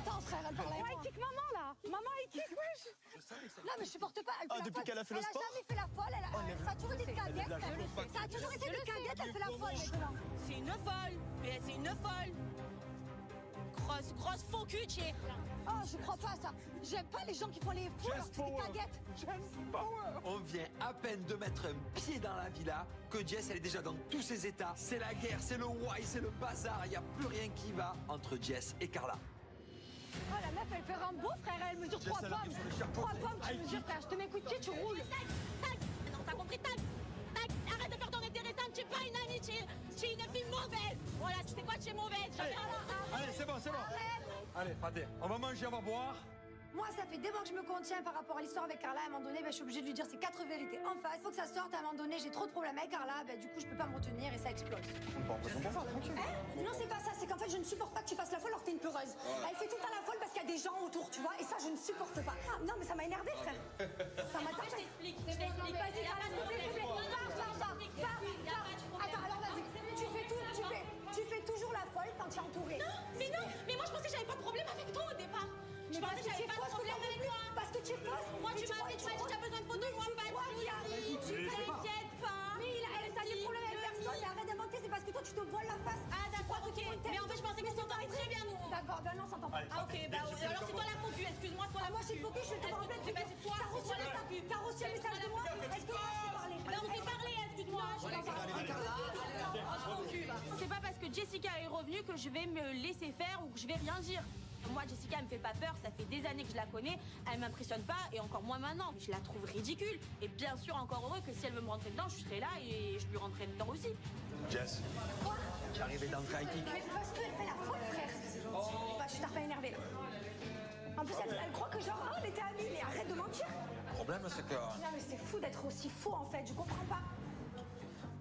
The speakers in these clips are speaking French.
Attends, frère, elle parle avec moi. Maman, il kick maman, là. Maman, il kick, wesh. Non, mais je supporte pas. Elle fait la depuis folle. qu'elle a fait le sport. Elle a jamais fait la folle. Ça a toujours été une cadette. Ça a toujours été une cadette, elle fait la folle maintenant. C'est une folle. Mais c'est une folle. Grosse faux cul, tu es. Oh, je crois pas à ça. J'aime pas les gens qui font les fous alors que c'est des cadettes. On vient à peine de mettre un pied dans la villa que Jess, elle est déjà dans tous ses états. C'est la guerre, c'est le why, c'est le bazar. Il n'y a plus rien qui va entre Jess et Carla. Oh, la meuf, elle fait Rambo, frère. Elle mesure 3 pommes. 3 pommes, tu mesures, frère. Je te mets un coup de pied, tu roules. Tac. Non, t'as compris, tac. Tac. Arrête de faire ton intéressant. Tu es pas une amie, tu es une fille mauvaise. Voilà, tu sais quoi, tu es mauvaise. Allez, c'est bon. Allez, Faté, on va manger, on va boire. Moi, ça fait des mois que je me contiens par rapport à l'histoire avec Carla. À un moment donné, je suis obligée de lui dire ces 4 vérités en face. Faut que ça sorte. À un moment donné, j'ai trop de problèmes avec Carla. Du coup, je peux pas me retenir et ça explose. Bon, raison pour ça, tranquille. Non, c'est pas ça. C'est qu'en fait, je ne supporte pas que tu fasses la folle alors que t'es une peureuse. Elle fait tout le temps la folle parce qu'il y a des gens autour, tu vois. Et ça, je ne supporte pas. Ah, non, mais ça m'a énervé, frère. Ça m'a tapé. Je t'explique. Vas-y, Carla, s'il te plaît, Attends, alors vas-y. Tu fais toujours la folle quand tu es entourée. Mais moi je pensais que j'avais pas de problème avec toi au départ. Je pensais que j'avais pas de problème avec toi. Parce que tu es fausse. Moi tu m'as dit que t'as besoin de photos, moi pas de soucis. T'inquiète pas. Mais t'as des problèmes avec personne. Arrête d'inventer, c'est parce que toi tu te voiles la face. Ah d'accord, ok. Mais en fait je pensais que c'était très bien nous. D'accord, non, on s'entend pas. Ah ok, alors c'est toi la cocu, excuse-moi, c'est toi la cocu. Moi je suis cocu, je te parle. C'est toi, T'as reçu un message de moi. Est-ce que moi je t'ai parlé? Non, on s'est parlé, excuse-moi. C'est pas parce que Jessica est revenue que je vais me laisser faire ou que je vais rien dire. Moi, Jessica, elle me fait pas peur, ça fait des années que je la connais, elle m'impressionne pas et encore moins maintenant. Je la trouve ridicule. Et bien sûr, encore heureux que si elle veut me rentrer dedans, je serai là et je lui rentrerai dedans aussi. Jess. Quoi? Tu es arrivé dans le high kick. Mais parce qu'elle fait la faute, frère. Je t'ai pas énervé là. En plus, elle croit que genre, on était amis, mais arrête de mentir. Le problème, c'est que... Non, mais c'est fou d'être aussi faux en fait, je comprends pas.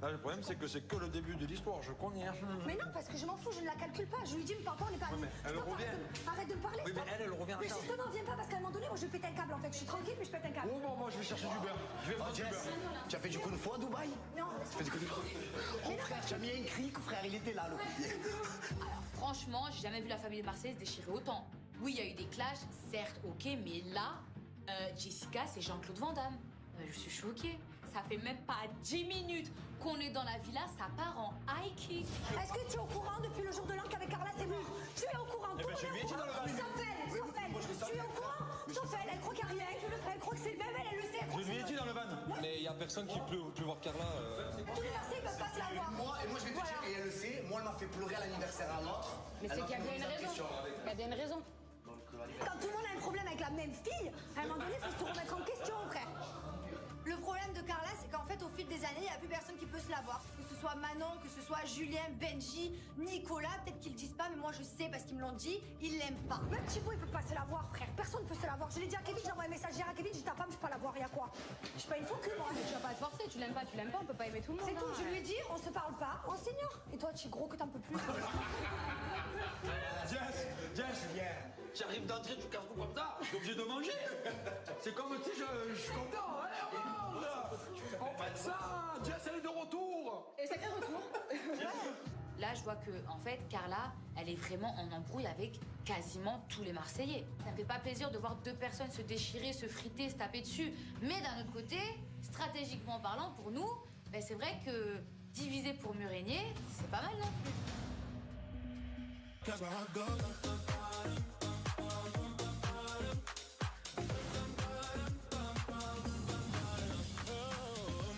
Là, le problème, c'est que c'est que le début de l'histoire, je connais. Mais non, parce que je m'en fous, je ne la calcule pas. Je lui dis, mais papa, on n'est pas amis. mais elle revient. Arrête de me parler. Oui, mais elle revient Mais attends. justement, viens pas, parce qu'à un moment donné, moi, je vais péter un câble en fait. Je suis tranquille, mais je pète un câble. Oh, bon, moi, je vais chercher du beurre. Je vais prendre du beurre. Tu as fait du kung fu à Dubaï? Non, Tu fais du kung fu? Oh frère, tu as mis un cric, frère, il était là, le coup. Franchement, j'ai jamais vu la famille de Marseille se déchirer autant. Oui, il y a eu des clashs, certes, ok, mais là, Jessica, c'est Jean-Claude Van Damme. Je suis choquée. Ça fait même pas 10 minutes qu'on est dans la villa, ça part en high kick. est-ce que tu es au courant depuis le jour de l'an qu'avec Carla, c'est bon? Tu es au courant, tout le monde est au courant. Sauf elle. Tu es au courant? Sauf elle croit qu'il n'y a rien. Elle croit que c'est le même, elle le sait. Je lui ai dit dans le van. Mais il n'y a personne qui peut voir Carla. Tous les Marseillais peuvent pas se la voir. Moi, je vais te dire, et elle le sait, moi, elle m'a fait pleurer à l'anniversaire à l'autre. Mais c'est qu'il y a bien une raison. Il y a bien une raison. Quand tout le monde a un problème avec la même fille, à un moment donné, il faut se remettre en question, frère. Le problème de Carla, c'est qu'en fait, au fil des années, il n'y a plus personne qui peut se la voir. Que ce soit Manon, que ce soit Julien, Benji, Nicolas, peut-être qu'ils le disent pas, mais moi je sais parce qu'ils me l'ont dit, ils l'aiment pas. Même Thibaut, il peut pas se la voir, frère. Personne ne peut se la voir. Je l'ai dit à Kevin, j'ai envoyé un message hier à Kevin, j'ai dit ta femme, je peux pas la voir, il y a quoi? Je suis pas une faux cul, moi. Mais tu vas pas te forcer, tu l'aimes pas, on peut pas aimer tout le monde. C'est tout, hein. je lui ai dit, on se parle pas, on s'ignore. Et toi, tu es gros que t'en peux plus. Jess, Tu arrives d'entrer, tu casses tout comme ça. je suis obligé de manger. C'est comme, tu sais, je suis content. Allez, on mange. On fait ça. Jess, elle est de retour. Et sacré retour. Là, je vois que, en fait, Carla, elle est vraiment en embrouille avec quasiment tous les Marseillais. Ça me fait pas plaisir de voir 2 personnes se déchirer, se friter, se taper dessus. Mais d'un autre côté, stratégiquement parlant, pour nous, ben, c'est vrai que diviser pour mieux régner, c'est pas mal non plus.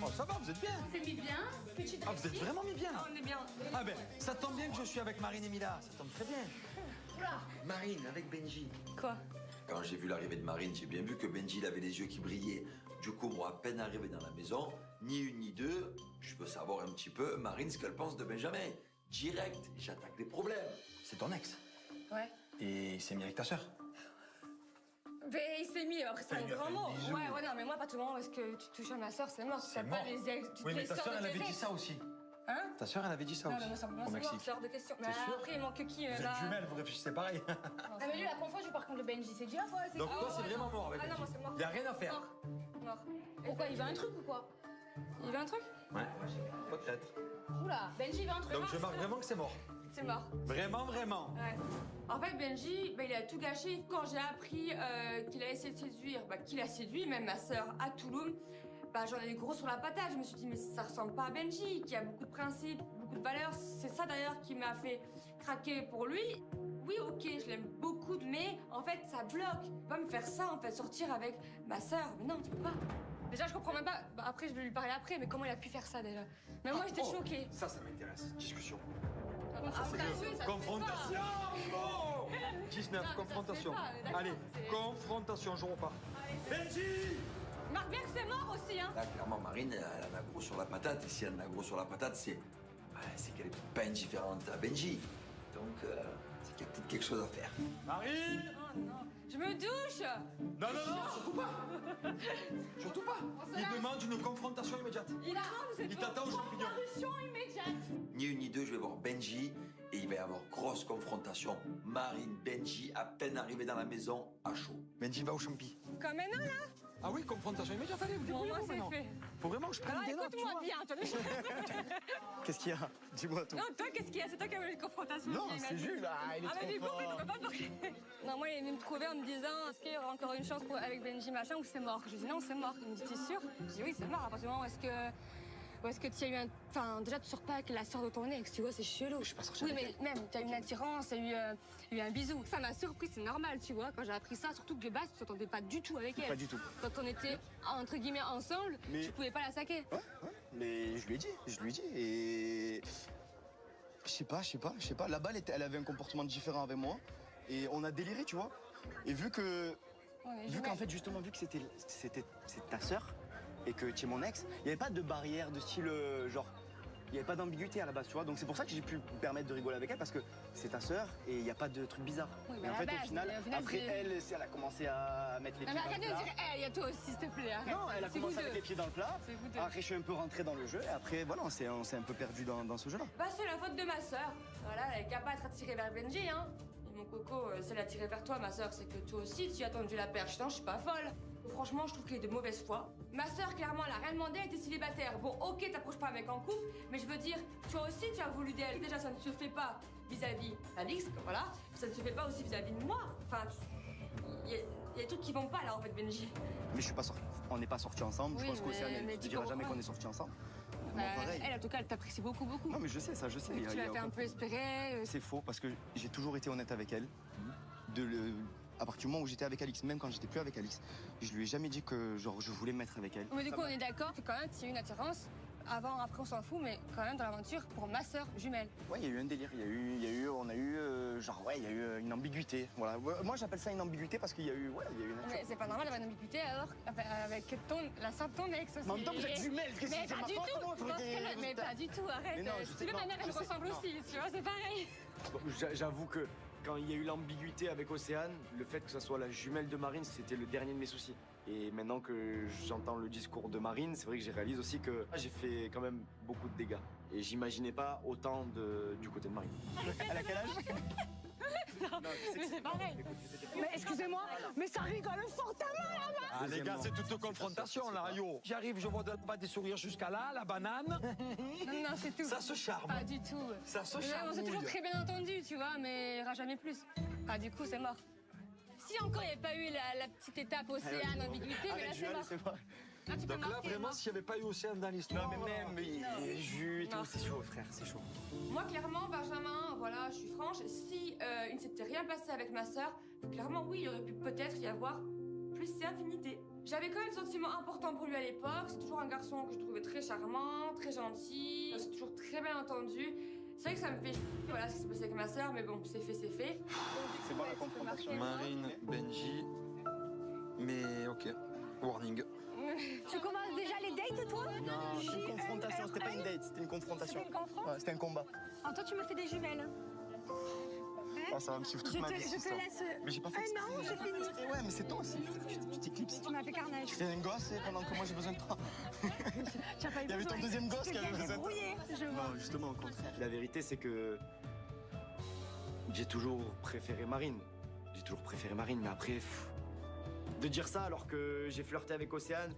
Oh, ça va, vous êtes bien. On s'est mis bien. Petite Ah, vous êtes vraiment mis bien. On est bien. Ah ben, ça tombe bien que je suis avec Marine et Mila. Ça tombe très bien. Marine, avec Benji. Quoi? Quand j'ai vu l'arrivée de Marine, j'ai bien vu que Benji il avait les yeux qui brillaient. Du coup, moi, à peine arrivé dans la maison, ni une ni deux, je peux savoir un petit peu, Marine, ce qu'elle pense de Benjamin. Direct, j'attaque les problèmes. C'est ton ex. Ouais. Et il s'est mis avec ta sœur. Ben, il s'est mis, après c'est un il a grand fait mot. le bisou. Ouais, non, mais moi, à partir du moment où est-ce que tu touches à ma soeur, c'est mort. Tu C'est tapes pas mort. les ex, Oui, mais ta sœurs sœur, de elle tes avait dit ex. ça aussi. Hein? Ta sœur, elle avait dit ça Non, aussi. mais moi, ça me au savoir, Mexique. ce genre de questions. Mais T'es sûr après, il manque qui Vous êtes là? jumelles, vous réfléchissez pareil. Ah, mais lui, la confondu par contre le Benji, c'est déjà quoi? Donc toi, c'est vraiment mort avec Ah non, Benji. moi, c'est mort. Il n'y a rien à faire. Mort. Pourquoi, il veut un truc ou quoi? Il veut un truc? Ouais, peut-être. Oula, Benji, il va entrer. Donc je marque vraiment que c'est mort. C'est mort. Vraiment, vraiment. Ouais. En fait, Benji, il a tout gâché. Quand j'ai appris qu'il a essayé de séduire, qu'il a séduit même ma sœur à Touloum, j'en ai eu gros sur la patate. Je me suis dit, mais ça ressemble pas à Benji, qui a beaucoup de principes, beaucoup de valeurs. C'est ça d'ailleurs qui m'a fait craquer pour lui. Oui, ok, je l'aime beaucoup, mais en fait, ça bloque. Tu peux pas me faire ça, en fait, sortir avec ma sœur. Mais non, tu peux pas. Déjà, je comprends même pas. Après, je vais lui parler après, mais comment il a pu faire ça déjà? Mais moi, j'étais choquée. Ça m'intéresse. Discussion. Confrontation. Bon 19, Non, confrontation. ça se fait pas, d'accord, Allez, c'est- confrontation, je repars. Benji! Marque bien que c'est mort aussi, hein. Là, clairement, Marine, elle en a gros sur la patate. Et si elle en a gros sur la patate, c'est qu'elle est pas indifférente à Benji. Donc, c'est qu'il y a peut-être quelque chose à faire. Marine! Oh non. Je me douche. Non, surtout pas! Surtout pas! Il demande une confrontation immédiate. Il t'attend au champignon. Ni une ni deux, je vais voir Benji et il va y avoir grosse confrontation. Marine, Benji, à peine arrivés dans la maison, à chaud. Benji va au champi. Comme maintenant, là. Ah oui, confrontation immédiate, allez, vous Bon, moi, débrouillez-vous c'est maintenant. fait. Faut vraiment que je prenne Alors, des notes, tu écoute-moi vois. bien, toi. Qu'est-ce qu'il y a? Dis-moi tout. Non, toi, qu'est-ce qu'il y a? C'est toi qui as voulu une confrontation. Non, il m'a c'est dit. Jules, il est Ah, mais du trop coup, fort. tu peux pas parler. Non, moi, il est venu me trouver en me disant est-ce qu'il y aura encore une chance avec Benji machin ou c'est mort? Je lui dis non, c'est mort. Il me dit t'es sûr? Je dis oui, c'est mort. À partir du moment où est-ce que tu as eu un. Enfin, déjà, tu sors pas avec la sœur de ton ex, tu vois, c'est chelou. Je suis pas sorti Oui, avec mais même, tu as eu une attirance, il y a eu un bisou. Ça m'a surpris, c'est normal, tu vois, quand j'ai appris ça, surtout que de base, tu t'entendais pas du tout avec elle. Pas du tout. Quand on était, entre guillemets, ensemble, Mais- tu pouvais pas la saquer. Ouais, mais je lui ai dit, et... Je sais pas, la balle, elle avait un comportement différent avec moi, et on a déliré, tu vois. Et vu qu'en fait, justement, vu que c'est ta sœur, et que tu es mon ex, il n'y avait pas de barrière de style, genre, il n'y avait pas d'ambiguïté à la base, tu vois. Donc c'est pour ça que j'ai pu me permettre de rigoler avec elle, parce que c'est ta sœur, et il n'y a pas de truc bizarre. Oui, Et mais en à fait, la au base, final, mais au final, après, c'est- elle a commencé à mettre les Non, pieds mais dans arrête le de plat. dire, il y a toi aussi, s'il te plaît. Arrête. Non, elle a C'est commencé vous à mettre deux. les pieds dans le plat. C'est vous deux. Après, je suis un peu rentré dans le jeu. Et après, voilà, on s'est un peu perdu dans ce jeu-là. C'est la faute de ma sœur. Voilà, elle est capable d'être attirée vers Benji, hein. Et mon coco, si elle a tiré vers toi, ma sœur, c'est que toi aussi, tu as tendu la perche. Non, je suis pas folle. Franchement, je trouve qu'elle est de mauvaise foi. Ma sœur, clairement, elle a rien demandé, elle était célibataire. Bon, ok, t'approches pas un mec en couple, mais je veux dire, toi aussi, tu as voulu d'elle. Déjà, ça ne se fait pas vis-à-vis d'Alix, voilà. Ça ne se fait pas aussi vis-à-vis de moi. Enfin, il y a des trucs qui vont pas, là, en fait, Benji. Mais je suis pas sorti. On n'est pas sortis ensemble. Oui, je pense qu'Océane, mais elle ne tu dira jamais comprends. qu'on est sortis ensemble. Moi, pareil. Elle, en tout cas, elle t'apprécie beaucoup, beaucoup. Non, mais je sais, ça, je sais. Tu il y a l'as fait aucun un peu espérer. C'est faux parce que j'ai toujours été honnête avec elle. À partir du moment où j'étais avec Alix, même quand j'étais plus avec Alix, je lui ai jamais dit que genre, je voulais me mettre avec elle. Mais du coup, on est d'accord que quand même, tu as une attirance. Avant, après, on s'en fout, mais quand même dans l'aventure pour ma sœur jumelle. Ouais, il y a eu un délire. On a eu, il y a eu une ambiguïté. Voilà. Moi, j'appelle ça une ambiguïté parce qu'il y a eu, une. Mais c'est pas normal d'avoir une ambiguïté alors avec la sœur de ton ex aussi. Mais en même temps, vous êtes jumelles. Qu'est-ce que Mais c'est pas ma du faute, tout. non, Dans ce cas-là, mais pas du tout, arrête. Mais non, je Si sais tu veux, pas, ma mère, elle je sais, ressemble non. aussi, tu vois, c'est pareil. Bon, j'avoue que quand il y a eu l'ambiguïté avec Océane, le fait que ça soit la jumelle de Marine, c'était le dernier de mes soucis. Et maintenant que j'entends le discours de Marine, c'est vrai que j'ai réalisé aussi que j'ai fait quand même beaucoup de dégâts. Et j'imaginais pas autant du côté de Marine. Elle a quel âge? Mais c'est pareil. Mais excusez-moi, mais ça rigole fortement là-bas. Ah les gars, c'est toute confrontation là, yo. J'arrive, je vois pas des sourires jusqu'à là, la banane. Non, c'est tout. Ça se charme. Pas du tout. Ça se On s'est toujours charmouille. très bien entendu, tu vois, mais il n'y aura jamais plus. Ah, du coup, c'est mort. Si encore il n'y avait pas eu la petite étape océane, ambiguïté, mais là, c'est mort. c'est mort. Là, tu peux Donc là, marquer, vraiment, moi. s'il n'y avait pas eu Océane dans l'histoire. Non, mais même, Jus et Non. tout, c'est chaud, frère, c'est chaud. Moi, clairement, Benjamin, voilà, je suis franche, si il ne s'était rien passé avec ma sœur, clairement, oui, il aurait pu peut-être y avoir plus d'infinité. J'avais quand même un sentiment important pour lui à l'époque. C'est toujours un garçon que je trouvais très charmant, très gentil. C'est toujours très bien entendu. C'est vrai que ça me fait voilà ce qui s'est passé avec ma sœur, mais bon, c'est fait, c'est fait. C'est bon la confrontation. Marine, Benji. Mais ok, warning. Tu commences déjà les dates, toi? Non, c'était une confrontation, c'était pas une date, c'était une confrontation. C'était une confronte? Ouais, c'était un combat. Ah, toi, tu me fais des jumelles. Oh, ça va me suivre toute ma vie. Je cette te histoire. laisse. Mais j'ai pas fait Un an, c'est fini. Ouais, mais c'est toi aussi, tu t'éclipses. Tu m'as fait carnage. Tu fais un gosse et pendant que moi j'ai besoin de toi. Tu as pas eu Il y avait ton besoin. deuxième gosse Tu qui avait t'es besoin de toi. débrouillé, je vois. Non, justement, au contraire. La vérité, c'est que j'ai toujours préféré Marine. J'ai toujours préféré Marine, mais après, de dire ça alors que j'ai flirté avec Océane,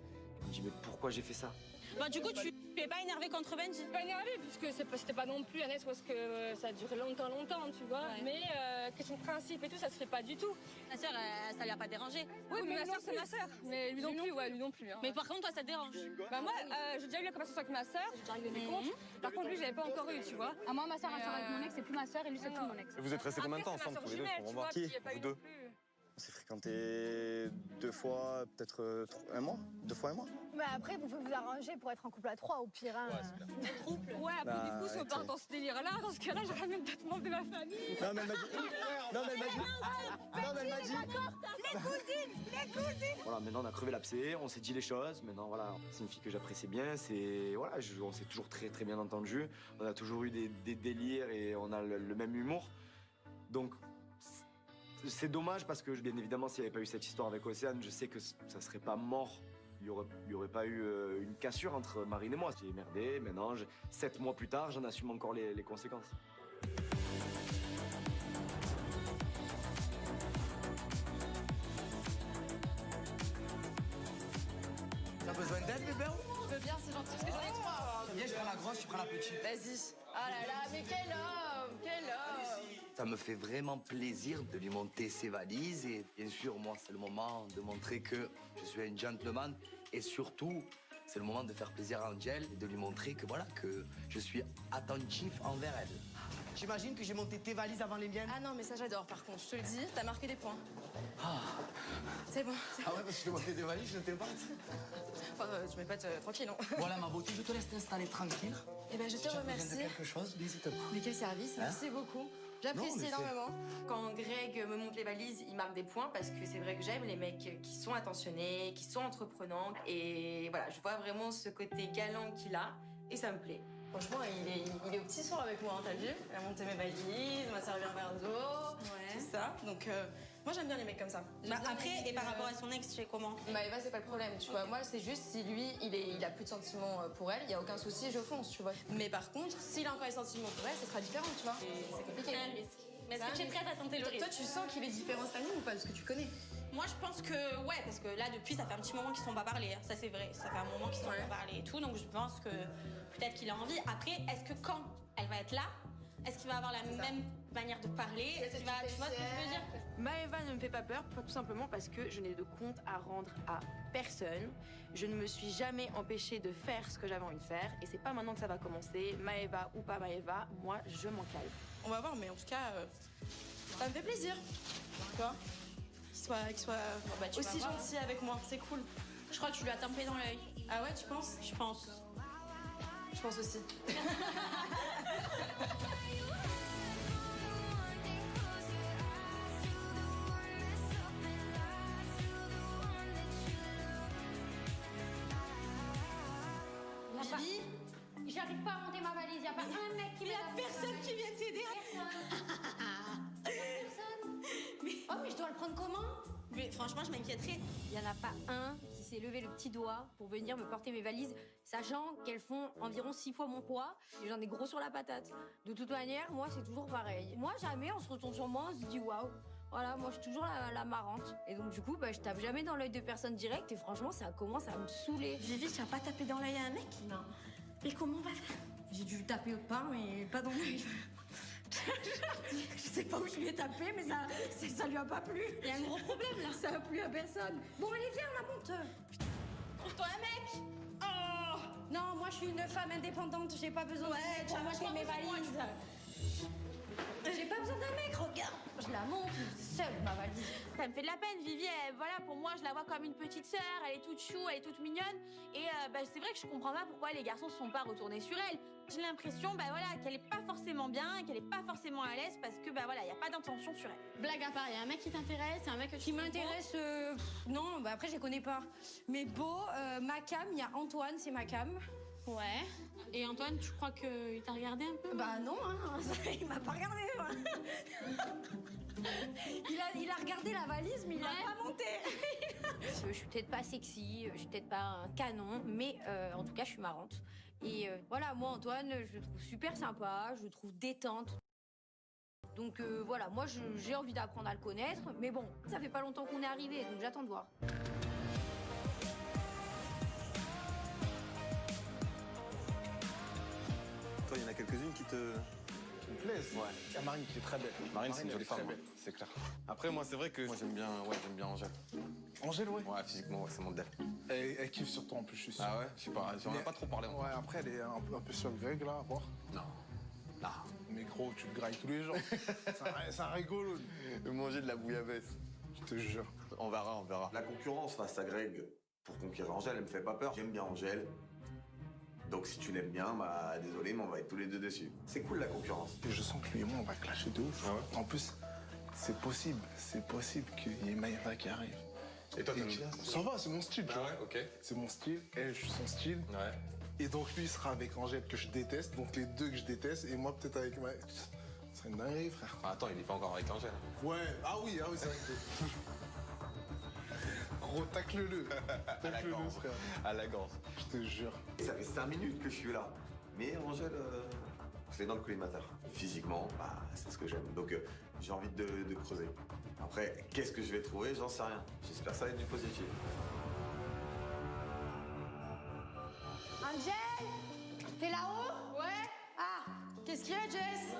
je me dis mais pourquoi j'ai fait ça? Bah du coup, tu es pas énervé contre Benji? Pas énervé puisque c'était pas non plus un ex parce que ça a duré longtemps, tu vois. Ouais. Mais question de principe et tout, ça se fait pas du tout. Ta sœur, ça lui a pas dérangé? Oui, mais ma sœur, c'est ma sœur. Mais lui non plus, ouais, lui non plus. Hein. Mais par contre, toi, ça te dérange? Bah moi, j'ai déjà eu la conversation avec ma sœur. J'ai déjà eu des comptes. Par contre, lui, je l'avais pas encore eu, tu vois. Ah, moi, ma sœur, elle sort avec mon ex, c'est plus ma sœur et lui, c'est plus mon ex. Vous êtes restés combien de temps ensemble tous les deux? Qui? Vous deux? On s'est fréquenté 2 fois, peut-être 1 mois. 2 fois 1 mois. Mais après, vous pouvez vous arranger pour être en couple à 3 au pire. Hein. Ouais, après du coup, si on part dans ce délire-là, dans ce cas-là, j'aurais même d'autres membres de ma famille. Non, mais elle m'a dit. Non, mais elle m'a dit. Non, mais elle m'a dit. Les cousines. Voilà, maintenant on a crevé l'abcès, on s'est dit les choses. Maintenant, voilà, c'est une fille que j'apprécie bien. Voilà, on s'est toujours très très bien entendu. On a toujours eu des délires et on a le même humour. Donc, c'est dommage parce que, bien évidemment, s'il n'y avait pas eu cette histoire avec Océane, je sais que ça serait pas mort. Il y aurait pas eu une cassure entre Marine et moi. J'ai merdé, maintenant, 7 mois plus tard, j'en assume encore les conséquences. T'as besoin d'aide, bébé? Je veux bien, c'est gentil, parce que j'en ai 3. Viens, je prends la grosse, tu prends la petite. Vas-y. Ah là là, mais quel homme, quel homme. Ça me fait vraiment plaisir de lui monter ses valises et bien sûr, moi, c'est le moment de montrer que je suis un gentleman et surtout, c'est le moment de faire plaisir à Angel et de lui montrer que voilà, que je suis attentif envers elle. J'imagine que j'ai monté tes valises avant les miennes. Ah non, mais ça j'adore par contre, je te le dis, t'as marqué des points. C'est bon. Ah ouais, parce que je t'ai monté des valises, je t'épate. Enfin, tu m'épates tranquille, non? Voilà ma beauté, je te laisse t'installer tranquille. Eh ben, je te Si tu as besoin remercie. de quelque chose, n'hésite pas. Mais quel service, merci beaucoup. Non, J'apprécie mais c'est- énormément. Quand Greg me monte les valises, il marque des points parce que c'est vrai que j'aime les mecs qui sont attentionnés, qui sont entreprenants. Et voilà, je vois vraiment ce côté galant qu'il a et ça me plaît. Franchement, il est au petit soir avec moi, hein, t'as vu? Il a monté mes valises, m'a servi un verre d'eau, tout ça. Donc, moi j'aime bien les mecs comme ça. J'aime bien Après, les mecs, et par rapport à son ex, tu sais comment? Bah Eva, c'est pas le problème, tu vois. Moi, c'est juste si lui, il a plus de sentiments pour elle, il y a aucun souci, je fonce, tu vois. Mais par contre, s'il a encore des sentiments pour elle, ce sera différent, tu vois. C'est compliqué. C'est un risque. Mais est-ce que tu es prête à tenter le risque? Toi, tu sens qu'il est différent cette année ou pas? Parce que tu connais. Moi, je pense que, ouais, parce que là, depuis, ça fait un petit moment qu'ils ne sont pas parlé. Ça, c'est vrai. Ça fait un moment qu'ils ne sont pas parlé et tout. Donc, je pense que peut-être qu'il a envie. Après, est-ce que quand elle va être là, est-ce qu'il va avoir la même manière de parler? Est-ce qu'il va, tu vois ce que je veux dire? Maëva ne me fait pas peur, tout simplement parce que je n'ai de compte à rendre à personne. Je ne me suis jamais empêchée de faire ce que j'avais envie de faire. Et c'est pas maintenant que ça va commencer. Maëva ou pas Maëva, moi, je m'en cale. On va voir, mais en tout cas, ça me fait plaisir. Quoi? Qu'il soit bah, tu aussi vas voir. gentil avec moi, c'est cool. Je crois que tu lui as tempé dans l'œil. Ah ouais, tu penses? Je pense. Je pense aussi. Bibi, j'arrive pas à monter ma valise, y a pas un mec qui m'aide. Y a personne qui vient t'aider. Personne. Oh, mais je dois le prendre comment? Mais franchement, je m'inquiéterais. Il y en a pas un qui s'est levé le petit doigt pour venir me porter mes valises, sachant qu'elles font environ 6 fois mon poids et j'en ai gros sur la patate. De toute manière, moi, c'est toujours pareil. Moi, jamais on se retourne sur moi, on se dit waouh. Voilà, moi, je suis toujours la marrante. Et donc, du coup, bah, je tape jamais dans l'œil de personne direct et franchement, ça commence à me saouler. Vivi, tu vas pas taper dans l'œil à un mec? Non. Mais comment on va faire? J'ai dû taper autre part, mais pas dans l'œil. Je sais pas où je lui ai tapé, mais ça lui a pas plu. Il y a un gros problème là. Ça a plu à personne. Bon, allez, viens, on la monte. Trouve-toi un mec. Oh. Non, moi, je suis une femme indépendante. J'ai pas besoin Ouais, de monter mes valises. J'ai pas besoin d'un mec, regarde. Je la monte seule, ma valise. Ça me fait de la peine, Vivi. Voilà, pour moi, je la vois comme une petite sœur. Elle est toute chou, elle est toute mignonne. Et bah, c'est vrai que je comprends pas pourquoi les garçons se sont pas retournés sur elle. J'ai l'impression, bah voilà, qu'elle est pas forcément bien, qu'elle est pas forcément à l'aise parce que bah voilà, y a pas d'intention sur elle. Blague à part, y a un mec qui t'intéresse, un mec qui m'intéresse. Non, bah après je les connais pas. Mais beau, ma cam, il y a Antoine, c'est ma cam. Ouais. Et Antoine, tu crois qu'il t'a regardé un peu? Bah non, hein, il m'a pas regardé. Il a regardé la valise, mais il a pas monté. Je suis peut-être pas sexy, je suis peut-être pas un canon, mais en tout cas, je suis marrante. Et voilà, moi, Antoine, je le trouve super sympa, je le trouve détente. Donc voilà, moi, j'ai envie d'apprendre à le connaître, mais bon, ça fait pas longtemps qu'on est arrivé, donc j'attends de voir. il y a Marine qui est très belle. Marine, c'est une jolie elle est très femme, belle. c'est clair. Après, moi, c'est vrai que moi, j'aime bien Angèle. Angèle, ouais. Ouais, physiquement, ouais, c'est mon modèle. Elle kiffe sur toi en plus, je suis sûr. Ah ouais, je sais pas, j'en ai pas trop parlé. Ouais, après, elle est un peu sur le Greg, là, à voir. Non. Non. Mais gros, tu le grailles tous les jours. c'est un rigolo. Manger de la bouillabaisse. Je te jure. On verra. La concurrence face à Greg pour conquérir Angèle, elle me fait pas peur. J'aime bien Angèle. Donc si tu l'aimes bien, bah désolé, mais on va être tous les deux dessus. C'est cool la concurrence. Et je sens que lui et moi, on va clasher de ouf. Ah ouais. En plus, c'est possible qu'il y ait Maëva qui arrive. Et toi, t'aimes bien ça va, c'est mon style, tu vois. Ouais, ok. C'est mon style, elle, je suis son style. Ouais. Et donc lui, il sera avec Angèle que je déteste, donc les deux que je déteste, et moi peut-être avec ma... C'est une dinguerie, frère. Ah, attends, il est pas encore avec Angèle. Ouais, ah oui, c'est vrai que... Gros, tacle-le. Tacle-le, frère. À la gorge. Je te jure. Ça fait 5 minutes que je suis là. Mais Angèle, je l'ai dans le collimateur. Physiquement, bah, c'est ce que j'aime. Donc j'ai envie de creuser. Après, qu'est-ce que je vais trouver? J'en sais rien. J'espère que ça va être du positif. Angèle, t'es là-haut? Ouais. Ah, Qu'est-ce qu'il y a, Jess?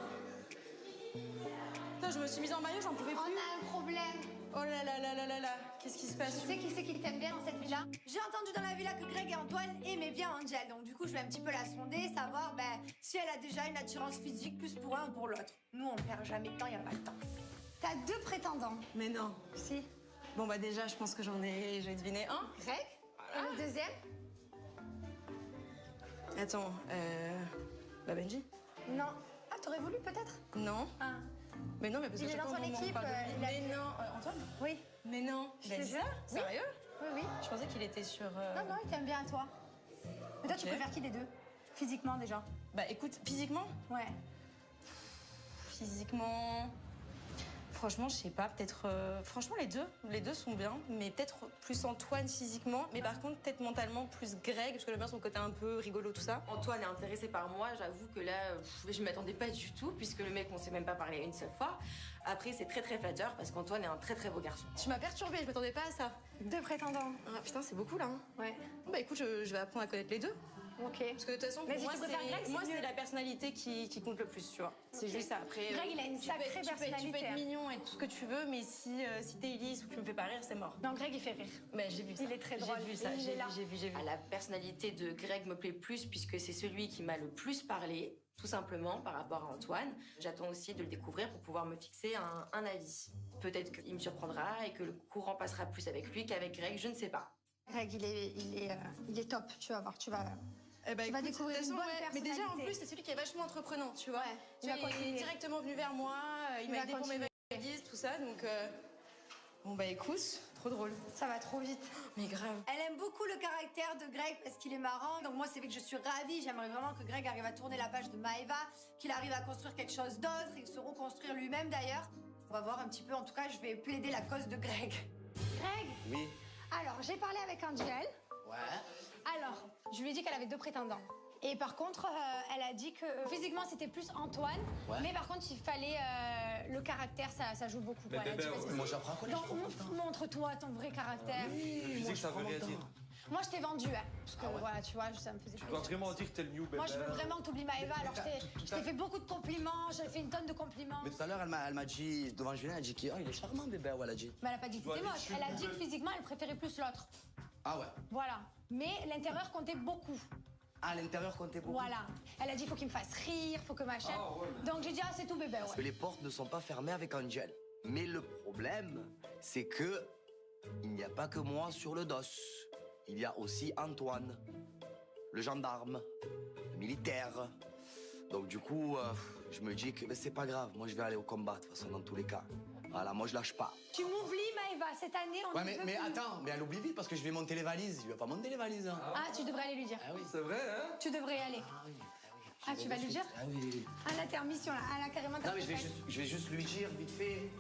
Putain, je me suis mise en maillot, j'en pouvais plus. on a un problème. Oh là là là là là là. Qu'est-ce qui se passe? Tu sais qui c'est qui t'aime bien dans cette villa? J'ai entendu dans la villa que Greg et Antoine aimaient bien Angèle. Donc du coup, je vais un petit peu la sonder, savoir si elle a déjà une attirance physique plus pour un ou pour l'autre. Nous, on perd jamais de temps, il n'y a pas le temps. T'as 2 prétendants. Mais non. Si. Bon bah déjà, je pense que j'ai deviné un. Greg? Et le deuxième? Attends, Benji? Non. Ah, t'aurais voulu peut-être? Non. Ah. Mais non, mais parce que Il est chaque dans fois, son au moment où on équipe, parle de lui- il a- Mais non, Antoine? Oui. Mais non. Je Il a te dit jure. ça? Oui. Sérieux? Oui, oui. Je pensais qu'il était sur... Non, non, il t'aime bien à toi. Mais toi, tu Ok. préfères qui des deux? Physiquement, déjà? Bah écoute, physiquement? Ouais. Physiquement... Franchement, je sais pas, peut-être... Franchement, les deux sont bien, mais peut-être plus Antoine physiquement, mais par contre, peut-être mentalement plus Greg, parce que j'aime bien son côté un peu rigolo, tout ça. Antoine est intéressé par moi, j'avoue que là, je m'attendais pas du tout, puisque le mec, on s'est même pas parlé une seule fois. Après, c'est très très flatteur, parce qu'Antoine est un très très beau garçon. Tu m'as perturbée, je m'attendais pas à ça. 2 prétendants. Ah putain, c'est beaucoup là. Hein. Ouais. Bah écoute, je vais apprendre à connaître les deux. Ok. Parce que de toute façon, Mais pour si moi, tu préfères Greg, c'est moi, mieux. c'est la personnalité qui compte le plus, tu vois. C'est Ok. juste ça. Après, Greg, il a une tu peux sacrée être- tu peux personnalité, être hein. mignon et tout ce que tu veux, mais si t'es lisse ou que tu me fais pas rire, c'est mort. Non, Greg, il fait rire. Mais j'ai vu ça. Il est très drôle. J'ai vu ça, Il est là. j'ai vu. Ah, la personnalité de Greg me plaît plus, puisque c'est celui qui m'a le plus parlé, tout simplement, par rapport à Antoine. J'attends aussi de le découvrir pour pouvoir me fixer un avis. Peut-être qu'il me surprendra et que le courant passera plus avec lui qu'avec Greg, je ne sais pas. Greg, il est top, tu vas voir, tu vas... Eh ben, Tu vas écoute, découvrir de toute une façon, bonne ouais, mais déjà, en personnalité. plus, c'est celui qui est vachement entreprenant, tu vois. Ouais, Tu il va vois, il est continuer. directement venu vers moi, il Il m'a va aidé pour mes continuer. valises, tout ça, donc... Bon, bah écoute, trop drôle. Ça va trop vite. Mais grave. Elle aime beaucoup le caractère de Greg parce qu'il est marrant. Donc moi, c'est vrai que je suis ravie. J'aimerais vraiment que Greg arrive à tourner la page de Maëva, qu'il arrive à construire quelque chose d'autre et se reconstruire lui-même d'ailleurs. On va voir un petit peu. En tout cas, je vais plaider la cause de Greg. Greg, Oui. alors j'ai parlé avec Angèle. Ouais. Alors, je lui ai dit qu'elle avait 2 prétendants. Et par contre, elle a dit que physiquement c'était plus Antoine, Ouais. mais par contre il fallait le caractère, ça joue beaucoup. Quoi. Elle a dit, vas-y. Moi, j'apprends quoi, Donc montre-toi ton vrai caractère. Physique, ça veut rien dire. Moi je t'ai vendu, hein, parce que voilà, tu vois, ça me faisait Tu dois plaisir. vraiment dire que t'es le new bébé. Moi je veux vraiment que t'oublies Maëva, alors je t'ai fait beaucoup de compliments, j'ai fait une tonne de compliments. Mais tout à l'heure, elle m'a dit, devant Julien, elle a dit qu'il il est charmant, bébé, ouais, elle a dit. Mais elle a pas dit que t'étais moche, elle a dit que physiquement elle préférait plus l'autre. Ah ouais. Voilà. Mais l'intérieur comptait beaucoup. À l'intérieur, comptait beaucoup. Voilà. Elle a dit, faut qu'il me fasse rire, faut que machin. Donc j'ai dit, ah, c'est tout bébé, Parce que ouais. les portes ne sont pas fermées avec Angel. Mais le problème, c'est que il n'y a pas que moi sur le dos. Il y a aussi Antoine, le gendarme, le militaire. Donc du coup, je me dis que ben, c'est pas grave. Moi, je vais aller au combat, de toute façon, dans tous les cas. Voilà, moi, je lâche pas. Tu m'oublies, Maëva, cette année, on Ouais, ne mais, peut mais plus. attends, mais elle oublie vite parce que je vais monter les valises. Je vais pas monter les valises. Hein. Ah, tu devrais aller lui dire. Ah oui. C'est vrai, hein? Tu devrais y aller. Ah oui. Ah, tu vas lui dire? Ah oui. Ah, là, t'es en mission, là. Ah, là, carrément, t'as Non, mais fait. je vais juste lui dire, vite fait.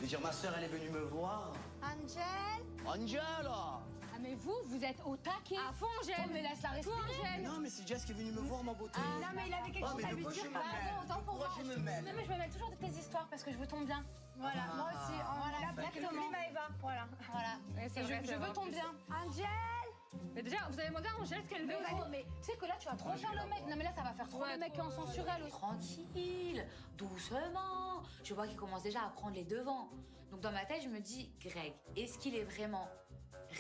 Lui dire, ma soeur, elle est venue me voir. Angel? Angela! Ah, mais vous êtes au taquet. À fond, Angel. Oh, mais laisse-la respirer. Non, mais c'est Jess qui est venue me voir, ma beauté. Ah, non, mais il avait quelque chose à lui dire. Ah, Ah, non, autant pour moi. je me mêle? Non, mais je me mêle toujours de tes histoires parce que je veux ton bien. Voilà, moi aussi. Voilà, exactement. Maëva. Voilà. Voilà. Et je veux ton bien. Angel? Mais Déjà, vous avez demandé à Angèle ce qu'elle veut. Mais tu sais que là, tu vas trop faire le mec. Non, mais là, ça va faire trop le mec qui est en sens sur elle. Tranquille, doucement. Je vois qu'il commence déjà à prendre les devants. Donc, dans ma tête, je me dis, Greg, est-ce qu'il est vraiment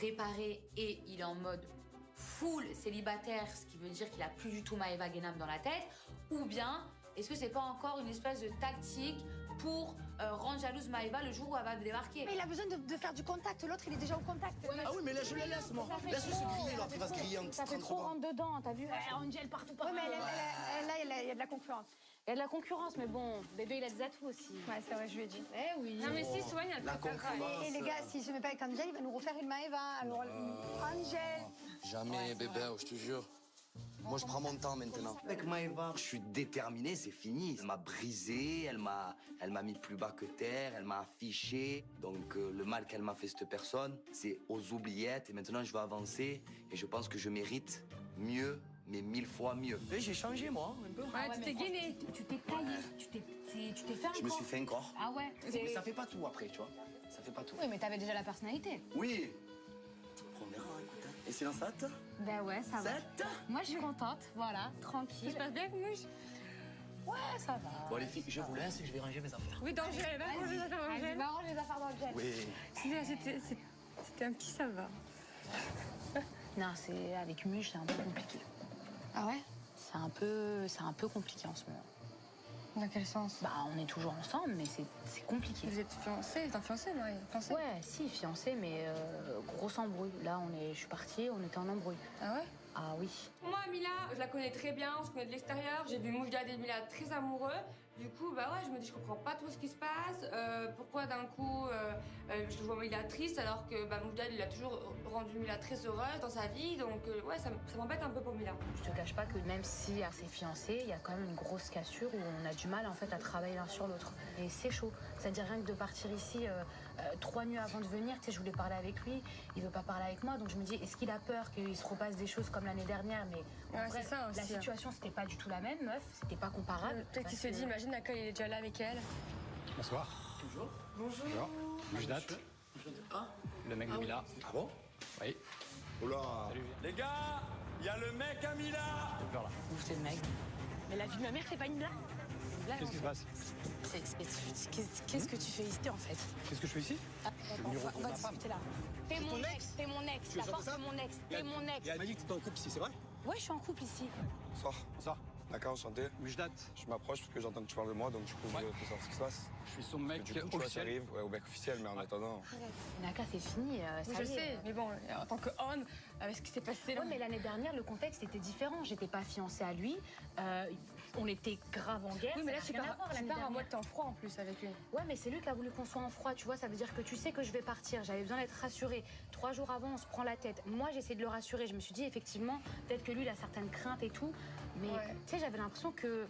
réparé et il est en mode full célibataire, ce qui veut dire qu'il a plus du tout Maëva Guénam dans la tête, ou bien est-ce que c'est pas encore une espèce de tactique pour rendre jalouse Maëva le jour où elle va débarquer? Mais il a besoin de faire du contact, l'autre il est déjà au contact. Ah oui, mais là je la laisse, moi. Laisse-le se griller, là, il va se griller en Ça fait 30 trop secondes. rentre dedans, t'as vu? Angel partout, partout. Ouais, mais là, il y a de la concurrence. Il y a de la concurrence, mais bon, bébé, il a des atouts aussi. Ouais, c'est vrai, je lui ai dit. Eh oui. Non, mais si, Soigne, elle préfère. Et les gars, s'il se met pas avec Angel, il va nous refaire une Maëva. Alors, Angel. Jamais, bébé, je te jure. Moi, je prends mon temps maintenant. Avec Maëva, je suis déterminé, c'est fini. Elle m'a brisé, elle m'a mis plus bas que terre, elle m'a affiché. Donc le mal qu'elle m'a fait, cette personne, c'est aux oubliettes. Et maintenant, je vais avancer et je pense que je mérite mieux, mais 1000 fois mieux. Et j'ai changé, moi, un peu. Ouais, tu t'es gainé. Tu t'es taillé, tu t'es fait un Je me suis fait un corps. Ah ouais. Mais ça fait pas tout après, tu vois. Ça fait pas tout. Oui, mais t'avais déjà la personnalité. Oui. On verra, écoute. Et c'est dans ça, toi? Ben ouais, ça va. Moi, je suis contente, voilà, tranquille. Ça se passe bien, Mouche? Ouais, ça va. Bon, les filles, je vous laisse et je vais ranger mes affaires. Oui, d'Angèle, va ranger les affaires Vas-y, d'Angèle. va ranger les affaires d'Angèle. Oui. C'était un petit ça va. Non, c'est avec Muche, c'est un peu compliqué. Ah ouais? C'est un peu compliqué en ce moment. Dans quel sens? Bah, on est toujours ensemble, mais c'est compliqué. Vous êtes fiancés? T'es un fiancé, moi? Fiancé? Ouais, si, fiancé, mais gros embrouille. Là, je suis partie, on était en embrouille. Ah ouais? Ah oui. Moi, Mila, je la connais très bien, on se connaît de l'extérieur. J'ai vu Moujdad et Mila très amoureux. Du coup, bah ouais, je me dis, je comprends pas trop ce qui se passe. Pourquoi d'un coup, je vois Mila triste alors que bah, Moujdad, il a toujours rendu Mila très heureuse dans sa vie. Donc, ouais, ça m'embête un peu pour Mila. Je te cache pas que même si à ses fiancés, il y a quand même une grosse cassure où on a du mal en fait à travailler l'un sur l'autre. Et c'est chaud. C'est-à-dire rien que de partir ici 3 nuits avant de venir, tu sais, je voulais parler avec lui, il veut pas parler avec moi, donc je me dis, est-ce qu'il a peur qu'il se repasse des choses comme l'année dernière? Mais en vrai, c'est ça aussi, la situation, c'était pas du tout la même, meuf, c'était pas comparable. Peut-être qu'il se dit, imagine, Naka, il est déjà là avec elle. Bonsoir. Bonjour. Bonjour. Mujdat. Le mec de Mila. Ah bon? Oui. Oula. Les gars, il y a le mec à Mila. Là. Où c'est le mec? Mais la vie de ma mère, c'est pas une blague. Qu'est-ce qui se passe? Qu'est-ce que tu fais ici en fait? Qu'est-ce que je fais ici? Je suis venu On retrouver va ma femme. discuter là. T'es mon ex, t'es mon ex. Tu es La sûr de porte ça? de mon ex, t'es mon ex. Elle m'a dit que t'étais en couple ici, c'est vrai? Ouais, je suis en couple ici. Bonsoir. Bonsoir. D'accord, enchanté. Mujdat. Je m'approche parce que j'entends que tu parles de moi, donc je peux savoir ce qui se passe. Je suis son mec Du coup, tu vois, ça officiel. arrive. Ouais, au mec officiel, mais en attendant. Naka, c'est fini. Oui, Ça je y est. sais, mais bon, en tant qu'homme, avec ce qui s'est passé là. Ouais, mais l'année dernière, le contexte était différent. J'étais pas fiancée à lui. On était grave en guerre. Oui, mais là, ça tu n'a rien à pars voir, l'année en dernière. mode temps froid en plus avec lui. Ouais, mais c'est lui qui a voulu qu'on soit en froid, tu vois. Ça veut dire que tu sais que je vais partir. J'avais besoin d'être rassurée. 3 jours avant, on se prend la tête. Moi, j'ai essayé de le rassurer. Je me suis dit, effectivement, peut-être que lui, il a certaines craintes et tout. Mais Ouais. tu sais, j'avais l'impression que.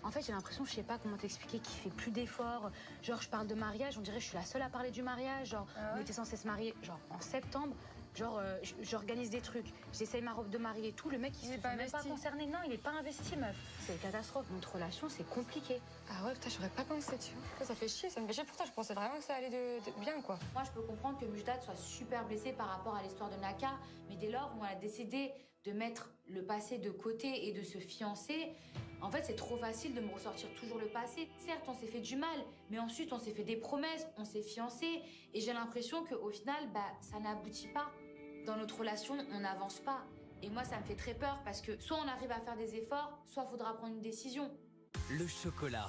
En fait, j'ai l'impression, je sais pas comment t'expliquer, qu'il fait plus d'efforts. Genre, je parle de mariage, on dirait que je suis la seule à parler du mariage. Genre, on était censé se marier, genre, en septembre. Genre, j'organise des trucs, j'essaye ma robe de mariée et tout. Le mec, il se sent même pas concerné. Non, il est pas investi, meuf. C'est une catastrophe. Notre relation, c'est compliqué. Ah ouais, putain, j'aurais pas pensé, tu vois. Ça fait chier, ça me fait chier pour toi. Je pensais vraiment que ça allait de bien, quoi. Moi, je peux comprendre que Mujdat soit super blessé par rapport à l'histoire de Naka, mais dès lors où on a décidé de mettre le passé de côté et de se fiancer, en fait, c'est trop facile de me ressortir toujours le passé. Certes, on s'est fait du mal, mais ensuite, on s'est fait des promesses, on s'est fiancé, et j'ai l'impression qu'au final, bah, ça n'aboutit pas. Dans notre relation, on n'avance pas. Et moi, ça me fait très peur parce que soit on arrive à faire des efforts, soit il faudra prendre une décision. Le chocolat.